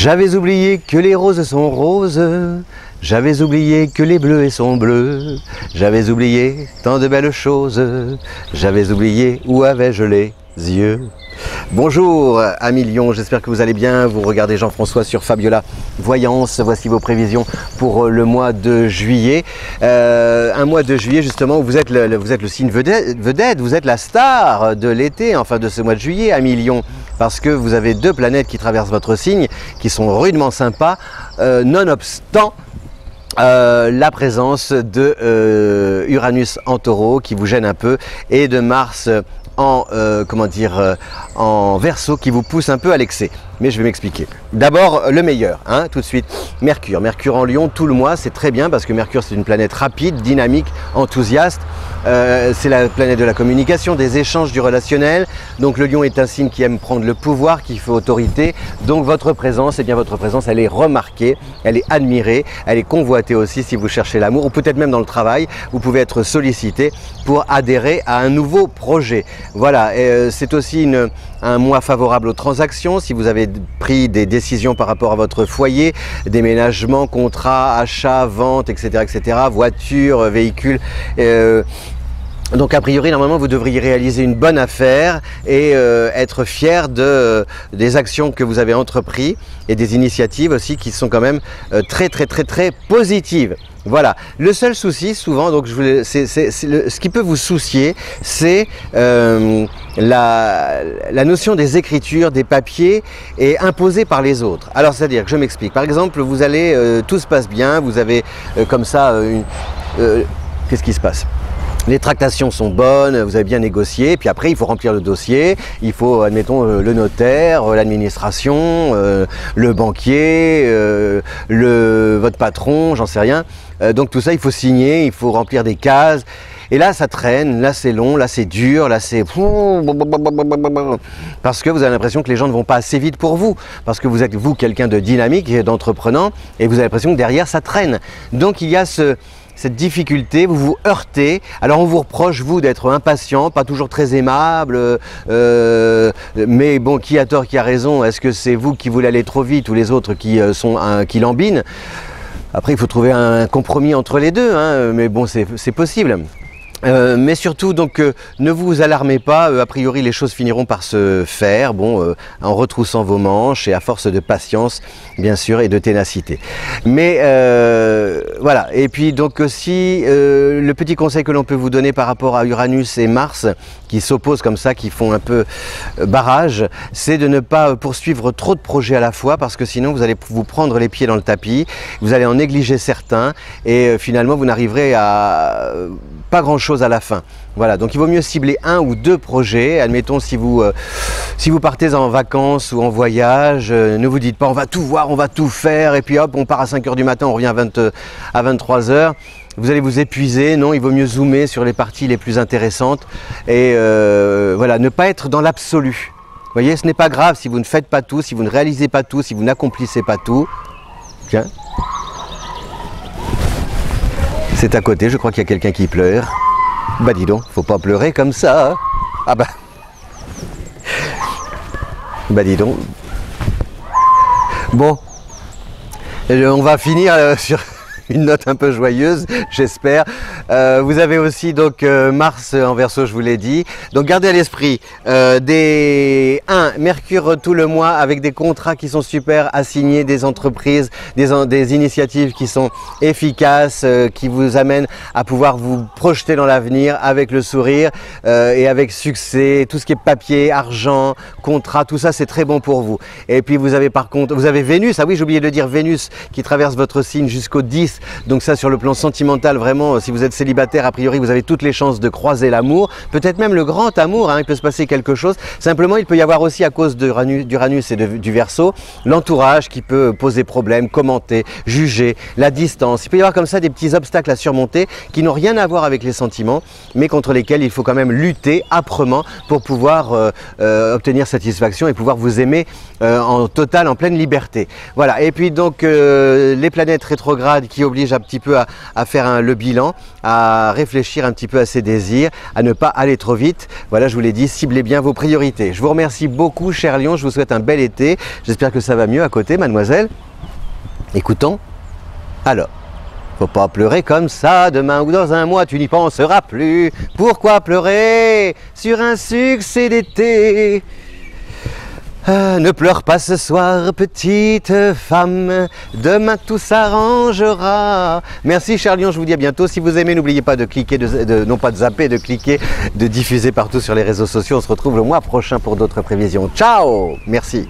J'avais oublié que les roses sont roses, j'avais oublié que les bleus sont bleus, j'avais oublié tant de belles choses, j'avais oublié où avais-je les yeux. Bonjour amis Lyon, j'espère que vous allez bien. Vous regardez Jean-François sur Fabiola Voyance. Voici vos prévisions pour le mois de juillet. Un mois de juillet justement où vous êtes le signe vedette, vous êtes la star de l'été, enfin de ce mois de juillet amis Lyon. Parce que vous avez deux planètes qui traversent votre signe, qui sont rudement sympas, nonobstant la présence de Uranus en Taureau qui vous gêne un peu et de Mars en Verseau qui vous pousse un peu à l'excès. Mais je vais m'expliquer. D'abord le meilleur, tout de suite, Mercure. Mercure en Lion tout le mois, c'est très bien parce que Mercure c'est une planète rapide, dynamique, enthousiaste. C'est la planète de la communication, des échanges, du relationnel. Donc le Lion est un signe qui aime prendre le pouvoir, qui fait autorité. Donc votre présence, elle est remarquée, elle est admirée, elle est convoitée aussi si vous cherchez l'amour ou peut-être même dans le travail. Vous pouvez être sollicité pour adhérer à un nouveau projet. Voilà, c'est aussi un mois favorable aux transactions. Si vous avez pris des décisions par rapport à votre foyer, déménagement, contrat, achat, vente, etc., voiture, véhicule. Donc a priori, normalement, vous devriez réaliser une bonne affaire et être fier des actions que vous avez entreprises et des initiatives aussi qui sont quand même très positives. Voilà. Le seul souci, souvent, donc ce qui peut vous soucier, c'est la notion des écritures, des papiers et imposée par les autres. Alors, c'est-à-dire que je m'explique. Par exemple, vous allez, tout se passe bien, vous avez comme ça, qu'est-ce qui se passe ? Les tractations sont bonnes, vous avez bien négocié, puis après il faut remplir le dossier, il faut, admettons, le notaire, l'administration, le banquier, votre patron, j'en sais rien. Donc tout ça, il faut signer, il faut remplir des cases. Et là, ça traîne, là c'est long, là c'est dur, là c'est... Parce que vous avez l'impression que les gens ne vont pas assez vite pour vous. Parce que vous êtes, vous, quelqu'un de dynamique et d'entreprenant, et vous avez l'impression que derrière, ça traîne. Donc il y a cette difficulté, vous vous heurtez. Alors on vous reproche, vous, d'être impatient, pas toujours très aimable, mais bon, qui a tort, qui a raison? Est-ce que c'est vous qui voulez aller trop vite ou les autres qui lambinent? Après, il faut trouver un compromis entre les deux, mais bon, c'est possible. Mais surtout, donc, ne vous alarmez pas, a priori les choses finiront par se faire, en retroussant vos manches et à force de patience, bien sûr, et de ténacité. Mais voilà, et puis donc aussi, le petit conseil que l'on peut vous donner par rapport à Uranus et Mars, qui s'opposent comme ça, qui font un peu barrage, c'est de ne pas poursuivre trop de projets à la fois, parce que sinon vous allez vous prendre les pieds dans le tapis, vous allez en négliger certains, et finalement vous n'arriverez à pas grand-chose à la fin. Voilà, donc il vaut mieux cibler un ou deux projets. Admettons, si vous partez en vacances ou en voyage, ne vous dites pas on va tout voir, on va tout faire, et puis hop, on part à 5 h du matin, on revient à 23 h. Vous allez vous épuiser. Non, il vaut mieux zoomer sur les parties les plus intéressantes et voilà, ne pas être dans l'absolu. Vous voyez, ce n'est pas grave si vous ne faites pas tout, si vous ne réalisez pas tout, si vous n'accomplissez pas tout. Tiens. C'est à côté, je crois qu'il y a quelqu'un qui pleure. Bah dis donc, faut pas pleurer comme ça. Ah bah. Bah dis donc. Bon. On va finir sur une note un peu joyeuse, j'espère. Vous avez aussi donc Mars en Verseau, je vous l'ai dit. Donc gardez à l'esprit Mercure tout le mois avec des contrats qui sont super à signer, des entreprises, des initiatives qui sont efficaces, qui vous amènent à pouvoir vous projeter dans l'avenir avec le sourire et avec succès. Tout ce qui est papier, argent, contrat, tout ça c'est très bon pour vous. Et puis vous avez par contre, vous avez Vénus, ah oui j'ai oublié de le dire, Vénus qui traverse votre signe jusqu'au 10. Donc ça sur le plan sentimental, vraiment, si vous êtes célibataire, a priori vous avez toutes les chances de croiser l'amour, peut-être même le grand amour, il peut se passer quelque chose. Simplement il peut y avoir aussi à cause d'Uranus et du Verseau, l'entourage qui peut poser problème, commenter, juger, la distance. Il peut y avoir comme ça des petits obstacles à surmonter qui n'ont rien à voir avec les sentiments, mais contre lesquels il faut quand même lutter âprement pour pouvoir obtenir satisfaction et pouvoir vous aimer en pleine liberté. Voilà, et puis donc les planètes rétrogrades qui oblige un petit peu à faire le bilan, à réfléchir un petit peu à ses désirs, à ne pas aller trop vite. Voilà, je vous l'ai dit, ciblez bien vos priorités. Je vous remercie beaucoup, cher Lion, je vous souhaite un bel été. J'espère que ça va mieux à côté, mademoiselle. Écoutons. Alors, faut pas pleurer comme ça, demain ou dans un mois tu n'y penseras plus. Pourquoi pleurer sur un succès d'été? Ne pleure pas ce soir, petite femme, demain tout s'arrangera. Merci cher Lion, je vous dis à bientôt. Si vous aimez, n'oubliez pas de cliquer, non pas de zapper, de cliquer, de diffuser partout sur les réseaux sociaux. On se retrouve le mois prochain pour d'autres prévisions. Ciao, merci.